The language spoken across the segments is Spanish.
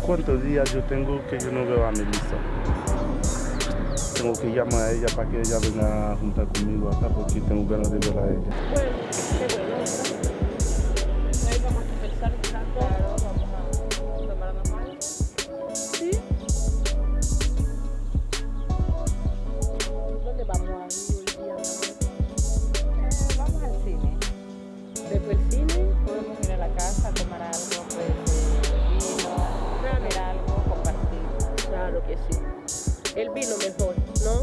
cuántos días yo tengo que yo no veo a Melissa. Tengo que llamar a ella para que ella venga a juntar conmigo acá porque tengo ganas de ver a ella. Bueno, qué bueno. Ahí vamos a conversar un rato. Claro, vamos a tomarnos algo. Sí. ¿Dónde vamos a ir hoy día, mi amor? Vamos al cine. Después del cine. Podemos ir a la casa a tomar algo, pues, vino, comer algo, compartir. Claro que sí. El vino mejor, ¿no?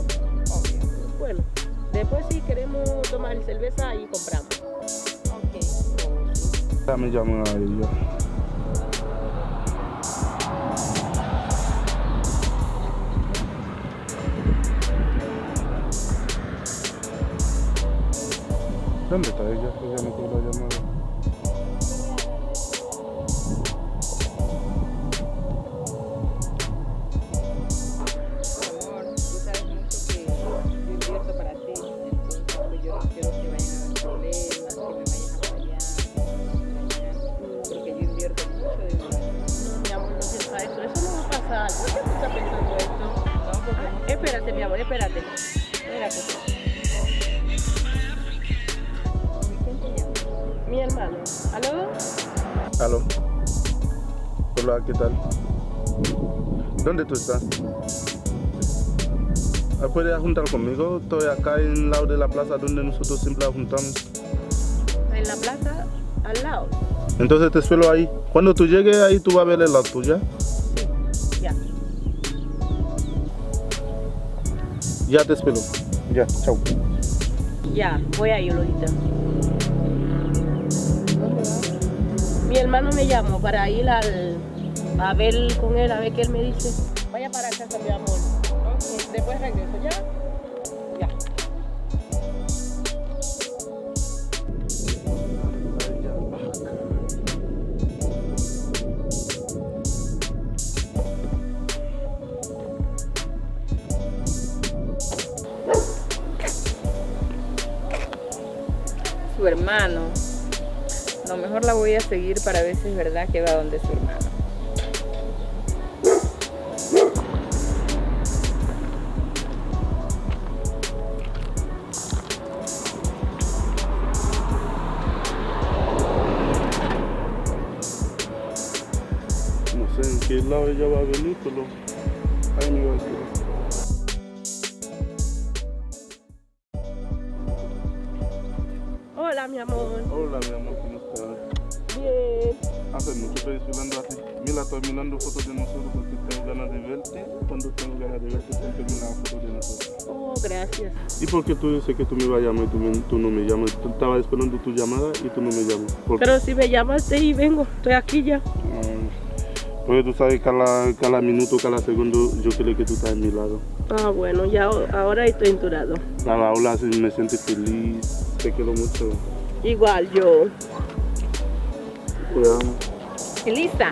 Obvio. Bueno, después si queremos tomar cerveza, ahí compramos. Ok. Ya me llaman a ella. ¿Dónde está ella? Ella me tuvo la llamada. Amor, tú sabes mucho que yo invierto para ti, entonces pues yo no quiero que vayan a haber problemas, que me vayas a fallar, porque yo invierto mucho dinero. No, mi amor, no piensa eso. Eso no va a pasar. ¿Por qué tú estás pensando esto? No, porque Espérate, mi amor, espérate. Espérate. ¿quién te llama? Mi hermano. ¿Aló? Aló. Hola, ¿qué tal? ¿Dónde tú estás? ¿Puedes juntar conmigo? Estoy acá en el lado de la plaza donde nosotros siempre juntamos. En la plaza, al lado. Entonces te espero ahí. Cuando tú llegues ahí, tú vas a ver el auto, ¿ya? Sí, ya. Ya te espero. Ya, chao. Ya, voy a ir ahorita. ¿Dónde vas? Mi hermano me llamó para ir a ver con él, a ver qué él me dice. Vaya para casa, mi amor. Ok. Después regreso, ¿ya? Ya. Su hermano. No, mejor la voy a seguir para ver si es verdad que va donde su hermano. No sé en qué lado ella va a venir, pero ahí me va a quedar. Hola, mi amor. Hola, mi amor, ¿cómo estás? Bien. Hace mucho estoy esperando a ti. Mira, estoy mirando fotos de nosotros porque tengo ganas de verte. Cuando tengo ganas de verte, siempre miro las fotos de nosotros. Oh, gracias. ¿Y por qué tú dices que tú me ibas a llamar y tú no me llamas? Tú estabas esperando tu llamada y tú no me llamas. ¿Por qué? Pero si me llamaste y vengo, estoy aquí ya. Porque tú sabes que cada minuto, cada segundo, yo creo que tú estás a mi lado. Ah, bueno, ya ahora estoy en tu lado. Nada, hablas y me siento feliz. Te quiero mucho. Igual yo. Te amo. Elisa,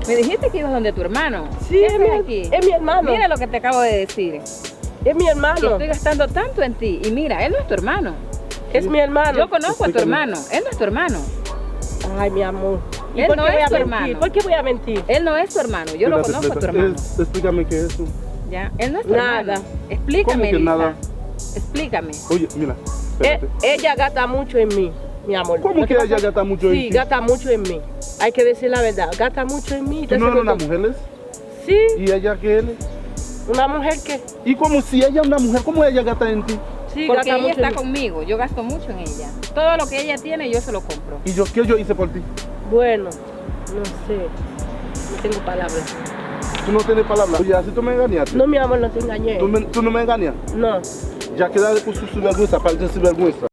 me dijiste que ibas donde tu hermano. Sí, ¿Qué es haces aquí? es mi hermano. Mira lo que te acabo de decir. Es mi Que hermano. estoy gastando tanto en ti. Y mira, él no es tu hermano. Es mi hermano. Yo conozco a tu Explícame. hermano. Él no es tu hermano. Ay, mi amor. ¿Y Él por no qué voy es a tu mentir? hermano. ¿Por qué voy a mentir? Él no es tu hermano. Yo lo Espérate, conozco a tu espérate. hermano. Explícame qué es eso. ¿Ya? Él no es tu Nada. hermano. Explícame, ¿Cómo que Elisa. nada? Explícame. Oye, mira, espérate. Ella gasta mucho en mí, mi amor. ¿Cómo Lo que pasa ella es- gasta mucho en Sí, ti? gasta mucho en mí. Hay que decir la verdad. Gasta mucho en mí. ¿Tú no eres una Entonces, mujer? Sí, ¿Y ella qué es? una mujer que ¿Y como si ella es una mujer, cómo ella gasta en ti? sí, Porque gasta ella mucho está en mí. conmigo. Yo gasto mucho en ella. Todo lo que ella tiene, yo se lo compro. ¿Y yo qué yo hice por ti? Bueno, no sé. No tengo palabras. Tú no tienes palabras. Oye, así tú me engañaste. No, mi amor, no te engañé. Tú no me engañas. No. Ya queda de su vergüenza, parte de su vergüenza.